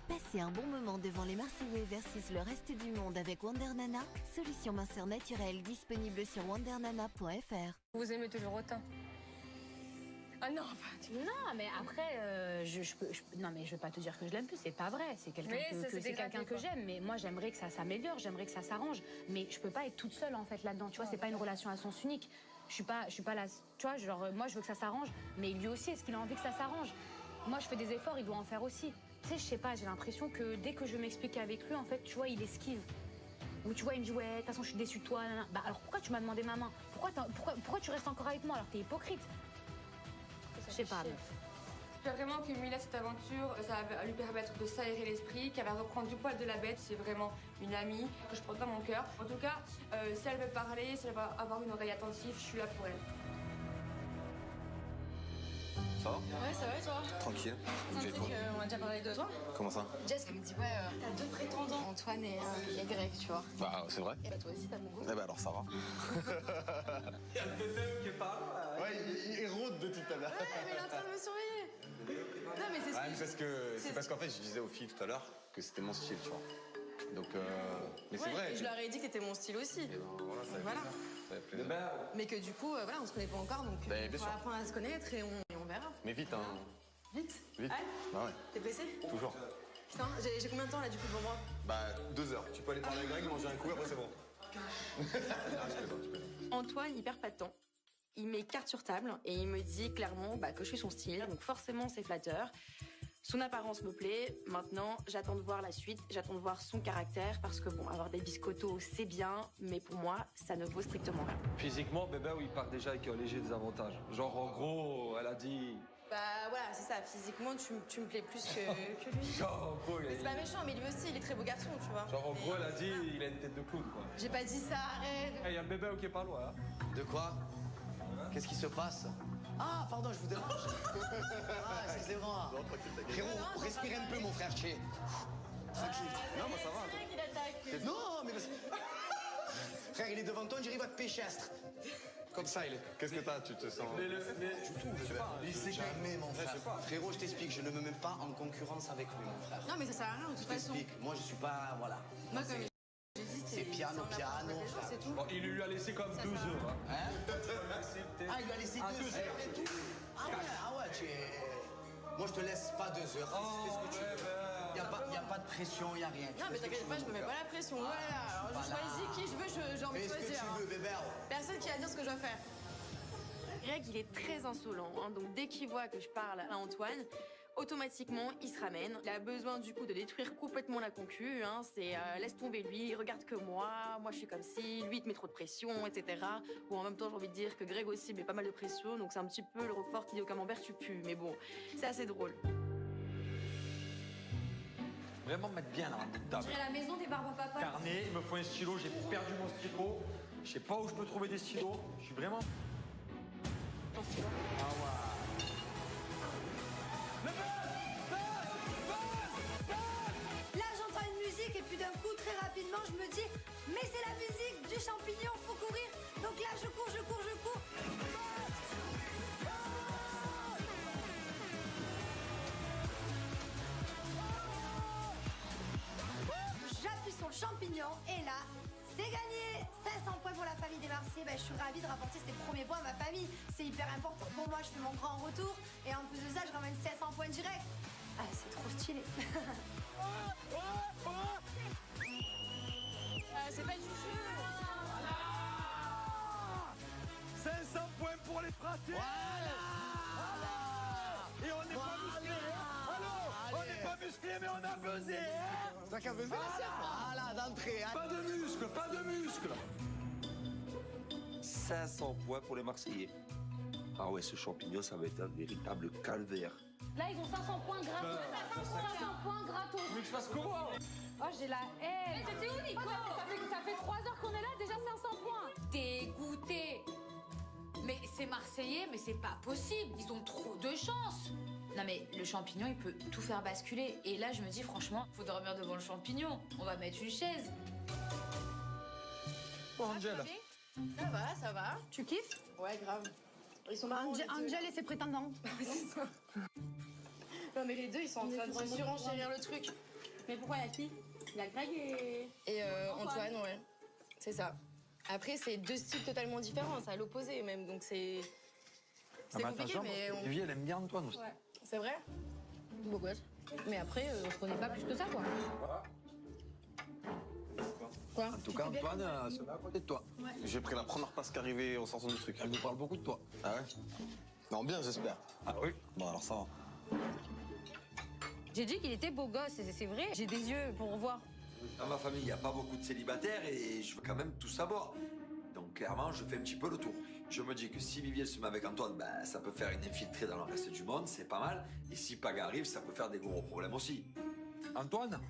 Passez un bon moment devant les Marseillais versus le reste du monde avec Wonder Nana, solution minceur naturelle disponible sur wondernana.fr. Vous aimez toujours autant. Ah non, Non, mais après, non, mais je vais pas te dire que je l'aime plus, c'est pas vrai. C'est quelqu'un Mais ça, que, c'est c'est quelqu'un dégradé, que quoi. j'aime, mais moi j'aimerais que ça s'améliore, j'aimerais que ça s'arrange. Mais je peux pas être toute seule en fait là-dedans, tu vois, c'est pas une relation à sens unique. Je suis pas là, tu vois, genre moi je veux que ça s'arrange, mais lui aussi, est-ce qu'il a envie que ça s'arrange? Moi je fais des efforts, il doit en faire aussi. Tu sais, je sais pas, j'ai l'impression que dès que je m'explique avec lui, en fait, tu vois, il esquive. Ou tu vois, il me dit, ouais, de toute façon, je suis déçue de toi. Nanana. Bah alors pourquoi tu m'as demandé ma main? Pourquoi tu restes encore avec moi alors que t'es hypocrite? Je sais pas, meuf. J'espère vraiment que Mila, cette aventure, ça va lui permettre de s'aérer l'esprit, qu'elle va reprendre du poil de la bête. C'est vraiment une amie que je porte dans mon cœur. En tout cas, si elle veut parler, si elle va avoir une oreille attentive, je suis là pour elle. Ça va? Ouais, ça va et toi? Tranquille. On a déjà parlé de toi. Comment ça? Jess, elle me dit, ouais, t'as deux prétendants, Antoine et Greg, tu vois. Bah, c'est vrai. Et bah, toi aussi, t'as mon goût. Eh bah, alors ça va. Il y a le bébé qui est pas là. Ouais, il rôde de tout à l'heure. Ouais, mais il est en train de me surveiller. Non, mais c'est ce C'est parce qu'en fait, je disais aux filles tout à l'heure que c'était mon style, tu vois. Donc, mais c'est Ouais, vrai. et je leur ai dit que t'étais mon style aussi. Voilà, ça fait Voilà. plaisir. Ça fait plaisir. Mais que du coup, voilà, on se connaît pas encore, donc Ben, bien on va sûr. apprendre à se connaître et on verra. Mais vite, hein. Vite. Vite. Ouais. Bah ouais. T'es pressé? Toujours. Putain, j'ai combien de temps là du coup devant moi? Bah, 2 heures. Tu peux aller parler avec Greg, manger un coup, après c'est bon. Antoine, il perd pas de temps. Il met carte sur table et il me dit clairement que je suis son style, donc forcément c'est flatteur. Son apparence me plaît. Maintenant, j'attends de voir la suite, j'attends de voir son caractère parce que bon, avoir des biscottos, c'est bien, mais pour moi, ça ne vaut strictement rien. Physiquement, bébé, il part déjà avec un léger désavantage. Genre, en gros, elle a dit. Bah voilà, c'est ça, physiquement tu me plais plus que lui. Genre, en gros, Mais c'est pas méchant, mais lui aussi, il est très beau garçon, tu vois. Genre, en gros, elle a dit, il a une tête de clown, quoi. J'ai pas dit ça, arrête. Il y a un bébé qui est pas loin, hein. De quoi? Qu'est-ce qui se passe? Ah, pardon, je vous dérange. Ah, excusez-moi. Frérot, respire un peu, mon frère Tché. Tranquille. Non, moi ça va. C'est vrai qu'il attaque. Non, mais... Frère, il est devant toi, on dirait qu'il va te péchastre. Comme ça, il est. Qu'est-ce que t'as? Tu te sens. Du tout, je sais pas. Jamais, mon frère. Frérot, je t'explique, je ne me mets pas en concurrence avec lui, mon frère. Non, mais ça sert à rien de toute Je façon. t'explique, moi je suis pas. Voilà. Moi, comme j'ai dit, C'est piano, frère. c'est tout. Bon, il lui a laissé comme 12 heures, hein. Ah, il lui a laissé 2 heures et tout. Ah ouais, tu es. Moi, je te laisse pas 2 heures. Fais ce que tu veux. Il n'y a pas de pression, il n'y a rien. Non, mais t'inquiète pas, je me mets pas la pression. Voilà, alors je choisis qui je veux, j'ai envie de Fais ce que choisir. tu hein. veux, bébé. Personne qui va dire ce que je dois faire. Greg, il est très insolent, hein, donc dès qu'il voit que je parle à Antoine, automatiquement, il se ramène. Il a besoin du coup de détruire complètement la concu. Hein, c'est laisse tomber lui, regarde que moi je suis comme ci, lui il te met trop de pression, etc. Bon, en même temps, j'ai envie de dire que Greg aussi met pas mal de pression, donc c'est un petit peu le Roquefort qui dit au camembert tu pues. Mais bon, c'est assez drôle. Vraiment mettre bien la de table. J'irai à la maison des barbes à papa. Carnet, il me faut un stylo, j'ai perdu mon stylo. Je sais pas où je peux trouver des stylos. Je suis vraiment. Ah ouais. Là, j'entends une musique et puis d'un coup, très rapidement, je me dis, mais c'est la musique du champignon, faut courir. Donc là, je cours. J'appuie sur le champignon et là, c'est gagné. 500 points pour la famille des Marseillais. Je suis ravie de rapporter ces premiers points à ma famille. C'est hyper important pour moi. Je fais mon grand retour et en plus de ça, je ramène 500 points direct. Ah, c'est trop stylé. C'est pas du jeu. 500 points pour les fratés. Et on n'est pas musclé. On n'est pas musclé, mais on a buzzé. Ça qu'a buzzé la serre. Voilà, d'entrée. Pas de muscles, pas de muscles. 500 points pour les Marseillais. Ah ouais, ce champignon, ça va être un véritable calvaire. Là, ils ont 500 points gratos. 500 points gratos. Mais je fasse comment? Oh, j'ai la haine. Mais c'était unique, quoi. Ça fait 3 heures qu'on est là, déjà 500 points. Dégoûté. Mais c'est Marseillais, mais c'est pas possible. Ils ont trop de chance. Non mais le champignon, il peut tout faire basculer. Et là, je me dis franchement, faut dormir devant le champignon. On va mettre une chaise. Bon, Angel. Ça va. Tu kiffes? Ouais, grave. Ils sont marrants. Angel et ses prétendants. Non, mais les deux, ils sont en train de se surenchérir le truc. Mais pourquoi il y a qui? Il y a Greg Et Antoine, ouais. C'est ça. Après, c'est deux styles totalement différents, c'est à l'opposé même, donc c'est compliqué, mais Evie, elle aime bien Antoine aussi. Ouais. C'est vrai? Beau gosse. Mais après, on se connaît pas plus que ça, quoi. Quoi? En tout cas, Antoine se met à côté de toi. Ouais. J'ai pris la première passe qui arrivait en sortant du truc. Elle nous parle beaucoup de toi. Ah ouais? Non, bien, j'espère. Ah oui? Bon, alors ça va. J'ai dit qu'il était beau gosse, c'est vrai. J'ai des yeux pour voir. Dans ma famille, il n'y a pas beaucoup de célibataires et je veux quand même tout savoir. Donc, clairement, je fais un petit peu le tour. Je me dis que si Vivielle se met avec Antoine, ben, ça peut faire une infiltrée dans le reste du monde, c'est pas mal. Et si Paga arrive, ça peut faire des gros problèmes aussi. Antoine,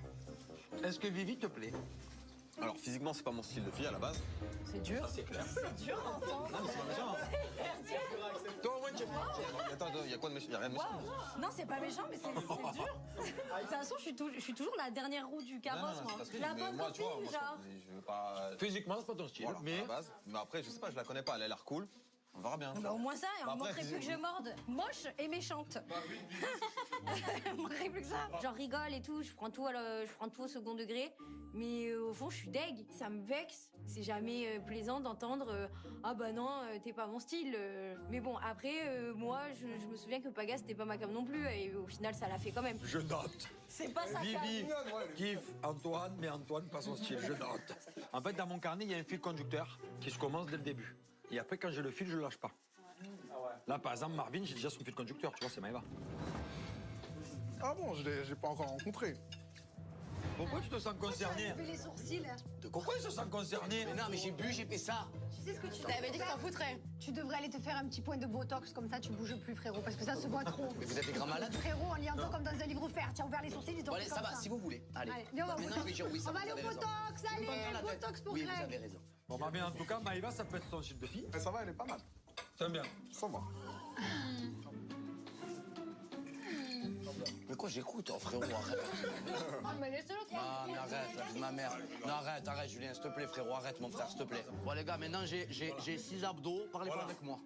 est-ce que Vivi te plaît? Alors, physiquement, c'est pas mon style de fille à la base. C'est dur. C'est clair. C'est dur, Antoine. Non, mais c'est pas méchant. Toi, au moins, tu es Attends, il y a quoi de méchant? Il y a rien de méchant. Non, c'est pas méchant, mais c'est dur. De toute façon, je suis toujours la dernière roue du carrosse, moi. La bonne moi, tu vois, copine, moi, genre. je veux pas... Physiquement, c'est pas ton style, Voilà, mais... à la base. Mais après, je sais pas, je la connais pas, elle a l'air cool. On verra bien. Bah, au moins ça, et Bah, on après, manquerait plus que je morde. Moche et méchante. On manquerait plus que ça. Genre rigole et tout, je prends tout au second degré. Mais au fond, je suis deg. Ça me vexe. C'est jamais plaisant d'entendre ah bah non, t'es pas mon style. Mais bon, après, moi, je me souviens que Paga, c'était pas ma cam non plus. Et au final, ça l'a fait quand même. Je note. C'est pas sa Vivi cam. kiffe Antoine, mais Antoine pas son style, je note. En fait, dans mon carnet, il y a un fil conducteur qui se commence dès le début. Et après, quand j'ai le fil, je le lâche pas. Là, par exemple, Marvin, j'ai déjà son fil conducteur, tu vois, c'est Maëva. Ah bon, je l'ai pas encore rencontré. Pourquoi tu te sens concerné? Tu fais les sourcils. Pourquoi il se sent concerné? Mais non, mais j'ai bu, j'ai fait ça. Tu sais ce que tu T'avais dit que t'en foutrais. Tu devrais aller te faire un petit point de botox, comme ça tu bouges plus, frérot, parce que ça se voit trop. Mais vous êtes des grands malades. Frérot, on lit un peu comme dans un livre offert. Tu as ouvert les sourcils, ils t'ont Bon, allez, fait ça comme va, si vous voulez. Allez. viens, on va au Maintenant, je vais dire oui, ça On va vous aller au avez raison. botox, Je me prends allez, la tête. botox pour Oui, vous Greg. avez raison. Bon, mais en tout cas, Maëva, ça peut être son style de fille. Mais ça va, elle est pas mal. T'aimes bien? Ça va. Mais quoi, j'écoute, oh, frérot, arrête. Oh, mais laisse-le Ah, mais arrête, la vie de ma mère. Non, arrête, Julien, s'il te plaît, frérot, arrête, mon frère, s'il te plaît. Bon, les gars, maintenant, j'ai 6 abdos, parlez pas avec moi.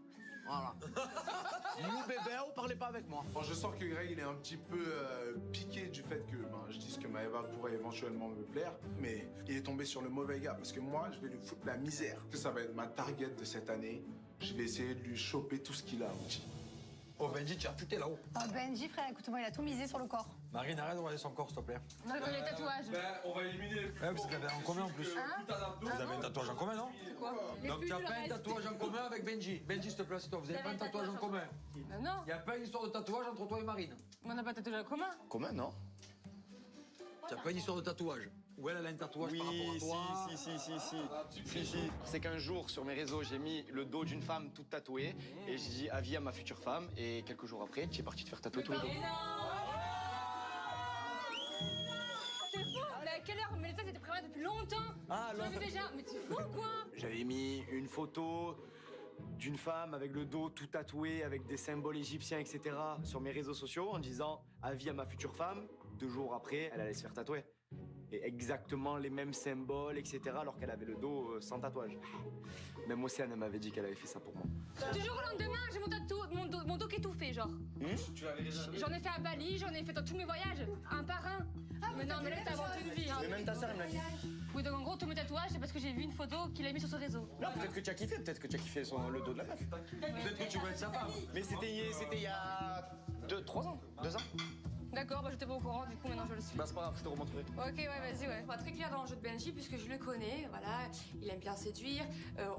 Voilà. Nous, bébé, parlez pas avec moi. Bon, je sens que Greg, il est un petit peu piqué du fait que je dise que Maëva pourrait éventuellement me plaire, mais il est tombé sur le mauvais gars, parce que moi, je vais lui foutre la misère. Ça va être ma target de cette année. Je vais essayer de lui choper tout ce qu'il a, outil. Oh, Benji, tu as tout là-haut. Oh, Benji, frère, écoute-moi, il a tout misé sur le corps. Marine, arrête de regarder son corps, s'il te plaît. On va les tatouages. On va éliminer les plus. Ouais, parce que vous avez en commun en plus. Vous avez un tatouage en commun, non? Quoi? Donc tu as pas un tatouage en commun avec Benji. Benji, s'il te plaît, c'est toi. Vous avez pas un tatouage en commun. Non. Il n'y a pas une histoire de tatouage entre toi et Marine. On n'a pas de tatouage en commun. Commun, non? Tu n'as pas une histoire de tatouage. Ou elle a un tatouage par rapport à toi. Si. C'est qu'un jour, sur mes réseaux, j'ai mis le dos d'une femme toute tatouée et j'ai dit avis à ma future femme. Et quelques jours après, tu es parti te faire tatouer tous les dos. C'est fou. Mais à quelle heure? Mais ça, c'était prévu depuis longtemps. Ah, je l'avais déjà. Mais c'est fou, quoi. J'avais mis une photo d'une femme avec le dos tout tatoué, avec des symboles égyptiens, etc. sur mes réseaux sociaux en disant avis à ma future femme. 2 jours après, elle allait se faire tatouer. Et exactement les mêmes symboles, etc. alors qu'elle avait le dos sans tatouage. Même Océane, elle m'avait dit qu'elle avait fait ça pour moi. Toujours au lendemain, j'ai mon dos qui est tout fait, genre. Tu l'avais déjà J'en ai fait à Bali, j'en ai fait dans tous mes voyages, un par un. Mais non, mais là, t'as inventé une vie. Hein. Mais même ta sœur, elle me l'a dit. Oui, donc en gros, tous mes tatouages, c'est parce que j'ai vu une photo qu'il a mis sur son réseau. Non, peut-être que tu as kiffé, le dos de la meuf. Peut-être que tu veux être sa femme. Mais c'était il y a 3 ans, 2 ans. D'accord, bah j'étais pas au courant, du coup maintenant je le suis. Bah c'est pas grave, je te remontrerai. Ok, ouais, vas-y, ouais. Pas très clair dans le jeu de Benji, puisque je le connais, voilà, il aime bien séduire,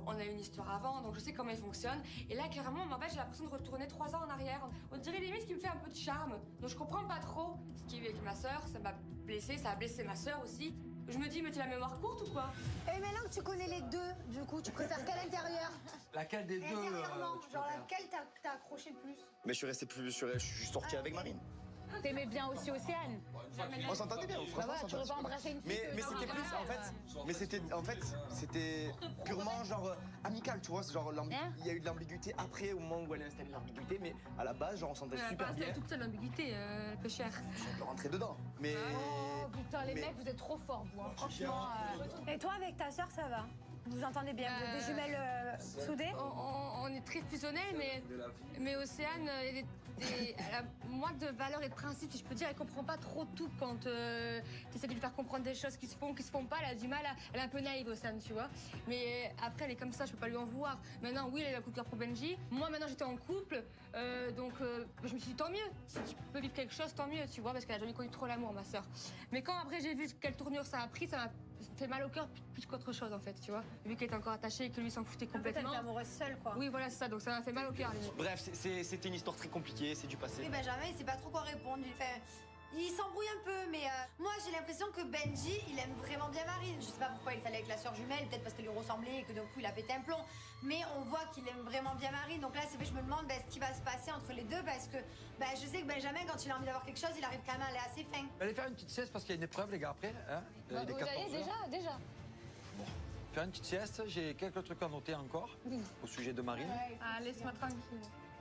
on a eu une histoire avant, donc je sais comment il fonctionne. Et là, clairement, en fait, j'ai l'impression de retourner 3 ans en arrière. On dirait limite qu'il me fait un peu de charme, donc je comprends pas trop. Ce qu'il vit avec ma sœur, ça m'a blessé, ça a blessé ma sœur aussi. Je me dis, mais tu as la mémoire courte ou quoi? Et maintenant que tu connais les deux, du coup, tu préfères quel intérieur? Laquelle des deux Intérieurement, genre laquelle t'as accroché le plus? Mais je suis sorti avec Marine. T'aimais bien aussi Océane. On s'entendait bien, franchement. Tu vas pas embrasser une fille. Mais c'était plus, en fait, c'était purement genre amical, tu vois. Genre, il y a eu de l'ambiguïté après, au moment où elle a installé l'ambiguïté, mais à la base, genre, on s'entendait super bien. C'est toute seule l'ambiguïté, peu cher. On peut rentrer dedans, mais. Oh putain, les mecs, vous êtes trop forts, vous. Hein. Franchement. Et toi, avec ta sœur, ça va? Vous vous entendez bien? Vous êtes des jumelles soudées? On est très fusionnels, mais Océane, elle a moins de valeurs et de principes, si je peux dire. Elle comprend pas trop tout quand tu essaies de lui faire comprendre des choses qui se font pas. Elle a du mal, elle est un peu naïve, Océane, tu vois. Mais après, elle est comme ça, je peux pas lui en vouloir. Maintenant, oui, elle a un coup de cœur pour Benji. Moi, maintenant, j'étais en couple, donc je me suis dit, tant mieux. Si tu peux vivre quelque chose, tant mieux, tu vois, parce qu'elle a jamais connu trop l'amour, ma sœur. Mais quand après, j'ai vu quelle tournure ça a pris, ça m'a fait mal au cœur plus qu'autre chose, en fait, tu vois. Vu qu'elle était encore attachée et que lui s'en foutait complètement. Elle était amoureuse seule, quoi. Oui, voilà, c'est ça, donc ça m'a fait mal au cœur. Bref, c'était une histoire très compliquée, c'est du passé. Oui, Benjamin, il sait pas trop quoi répondre. Enfin, Il s'embrouille un peu, mais moi j'ai l'impression que Benji, il aime vraiment bien Marine. Je sais pas pourquoi il est allé avec la sœur jumelle, peut-être parce qu'elle lui ressemblait et que d'un coup il a pété un plomb. Mais on voit qu'il aime vraiment bien Marine. Donc là, c'est vrai, je me demande ce qui va se passer entre les deux parce que je sais que Benjamin, quand il a envie d'avoir quelque chose, il arrive quand même à aller assez fin. Allez faire une petite sieste parce qu'il y a une épreuve, les gars, après. Hein, Vous y allez déjà. Bon, faire une petite sieste. J'ai quelques trucs à noter encore au sujet de Marine. Ah, laisse-moi tranquille.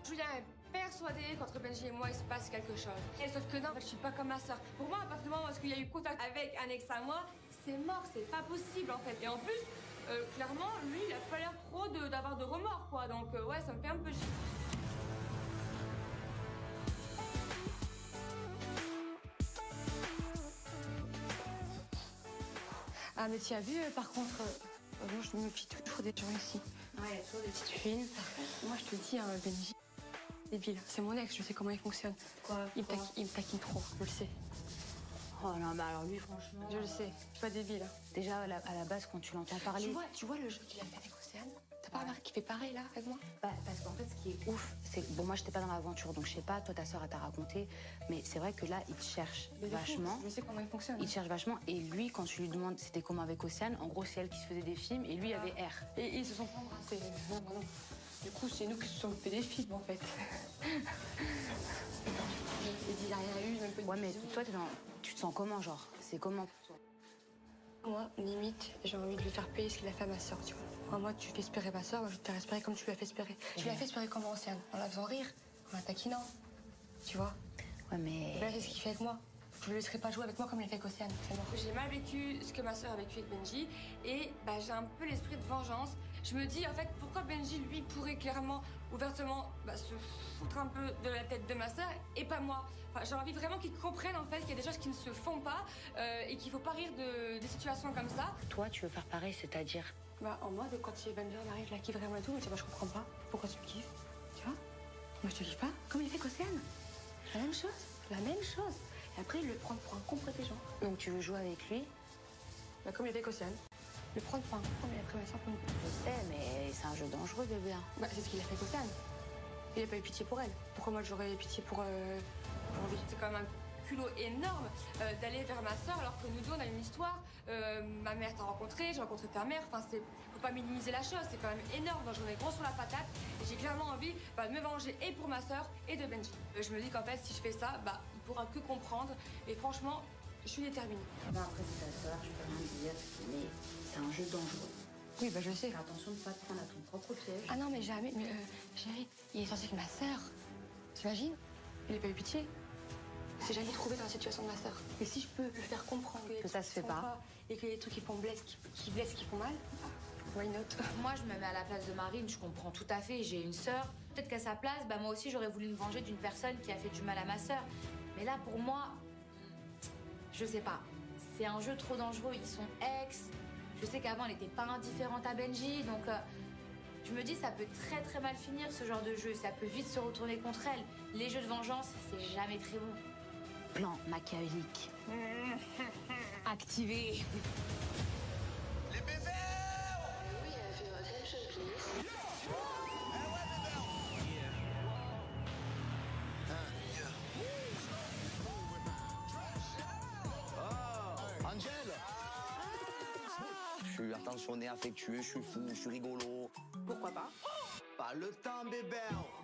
Julien est persuadé qu'entre Benji et moi, il se passe quelque chose. Et sauf que non, en fait, je suis pas comme ma soeur. Pour moi, à partir du moment où il y a eu contact avec un ex à moi, c'est mort, c'est pas possible en fait. Et en plus, clairement, lui, il a pas l'air trop d'avoir de remords, quoi. Donc ouais, ça me fait un peu chier. Ah, mais tu as vu, par contre, moi, je me fie toujours des gens ici. Ouais, il y a toujours des petites fines. Moi, je te dis, hein, Benji, débile. C'est mon ex, je sais comment il fonctionne. Quoi? Il me taquine trop, je le sais. Oh non, mais alors lui, franchement... Je le sais, je suis pas débile. Déjà, à la base, quand tu l'entends parler... Tu vois le jeu qu'il a fait avec Océane? T'as pas remarqué qu'il fait pareil, là, avec moi? Bah, parce qu'en fait, ce qui est ouf, c'est que... Bon, moi, j'étais pas dans l'aventure, donc je sais pas, toi, ta sœur, elle t'a raconté, mais c'est vrai que là, il te cherche vachement. Je sais comment il fonctionne. Il te cherche vachement, et lui, quand tu lui demandes c'était comment avec Océane, en gros, c'est elle qui se faisait des films, et lui, il avait R. Et ils se sont pas embrassés. Non. Du coup, c'est nous qui se sommes fait des films, en fait. Il dit, il a rien eu, même pas de Ouais, mais bisous. toi, tu te sens comment, genre? C'est comment pour toi? Moi, limite, j'ai envie de lui faire payer ce qu'il a fait à ma soeur, tu vois. Moi, tu fais espérer ma soeur, moi, je vais te faire espérer comme tu lui as fait espérer. Tu l'as fait espérer comment, Océane? En la faisant rire, en la taquinant. Tu vois? Ouais, mais... Et là, c'est ce qu'il fait avec moi. Je ne le laisserai pas jouer avec moi comme il a fait avec Océane. J'ai mal vécu ce que ma soeur a vécu avec Benji et j'ai un peu l'esprit de vengeance. Je me dis, en fait, pourquoi Benji, lui, pourrait clairement, ouvertement, se foutre un peu de la tête de ma soeur et pas moi. Enfin, j'ai envie vraiment qu'ils comprennent, en fait, qu'il y a des choses qui ne se font pas et qu'il ne faut pas rire des situations comme ça. Toi, tu veux faire pareil, c'est-à-dire? En mode, quand Benji arrive, je la kiffe vraiment et tout, mais je comprends pas. Pourquoi tu me kiffes? Tu vois? Moi, je te kiffe pas. Comme il a fait avec Océane. La même chose. La même chose. Et après, le prendre pour un con protégant. Donc tu veux jouer avec lui? Comme il a fait avec Océane. Le prendre pour un con, mais après, simplement. Je sais, mais c'est un jeu dangereux, bébé. C'est ce qu'il a fait avec Océane. Il a pas eu pitié pour elle. Pourquoi moi, j'aurais eu pitié pour lui? C'est quand même un culot énorme d'aller vers ma soeur alors que nous deux, on a une histoire. Ma mère t'a rencontré, j'ai rencontré ta mère. Enfin, faut pas minimiser la chose, c'est quand même énorme. Donc, j'en ai gros sur la patate. Et j'ai clairement envie de me venger et pour ma soeur et de Benji. Je me dis qu'en fait, si je fais ça, il pourra que comprendre. Et franchement, je suis déterminée. Après, c'est ta soeur, je peux rien dire, mais c'est un jeu dangereux. Oui, je sais. Fais attention de ne pas te prendre à ton propre piège. Ah non, mais jamais. Mais chérie, il est sorti avec ma sœur. T'imagines? Il n'a pas eu pitié. Il s'est jamais trouvé dans la situation de ma sœur. Et si je peux le faire comprendre que ça se fait pas et qu'il y a des trucs qui font blesse, qui blessent, qui font mal, why not? Moi, je me mets à la place de Marine, je comprends tout à fait. J'ai une sœur. Peut-être qu'à sa place, moi aussi, j'aurais voulu me venger d'une personne qui a fait du mal à ma sœur. Mais là, pour moi, je sais pas. C'est un jeu trop dangereux. Ils sont ex. Je sais qu'avant, elle n'était pas indifférente à Benji. Donc, je me dis, ça peut très très mal finir ce genre de jeu. Ça peut vite se retourner contre elle. Les jeux de vengeance, c'est jamais très bon. Plan machiavélique. Activé. Les bébés! We have your attention, please. Angèle! Je suis attentionné, affectueux, je suis fou, je suis rigolo. Pourquoi pas? Pas le temps, bébé!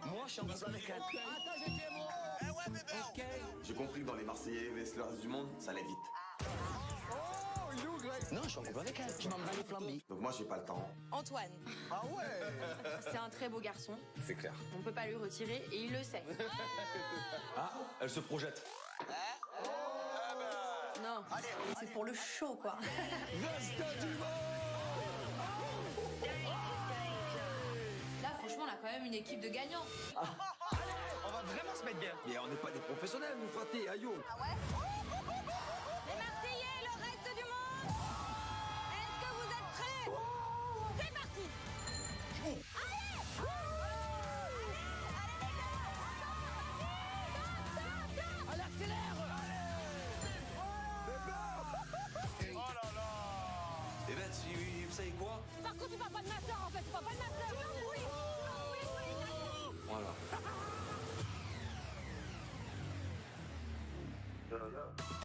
Moi, je suis en train de quatre. Attends, j'ai fait mon... Eh ouais, bébé! J'ai compris que dans les Marseillais vs le reste du monde, ça allait vite. Non, je suis en couple avec elle, je m'en bats les flambis. Donc moi, j'ai pas le temps. Antoine. Ah ouais? C'est un très beau garçon. C'est clair. On peut pas lui retirer et il le sait. Ah, elle se projette. Non, c'est pour le show, quoi. Là, franchement, on a quand même une équipe de gagnants. On va vraiment se mettre bien. Mais on n'est pas des professionnels, nous, fratés, aïe. Ah ouais? Les Marseillais, le reste du monde, est-ce que vous êtes prêts? C'est parti. Allez! Allez, accélère! Oh là là! Eh ben, vous savez quoi? Par contre, tu parles pas de ma soeur, en fait, tu parles pas de ma soeur. Tu m'embrouilles. Voilà. yeah, yeah.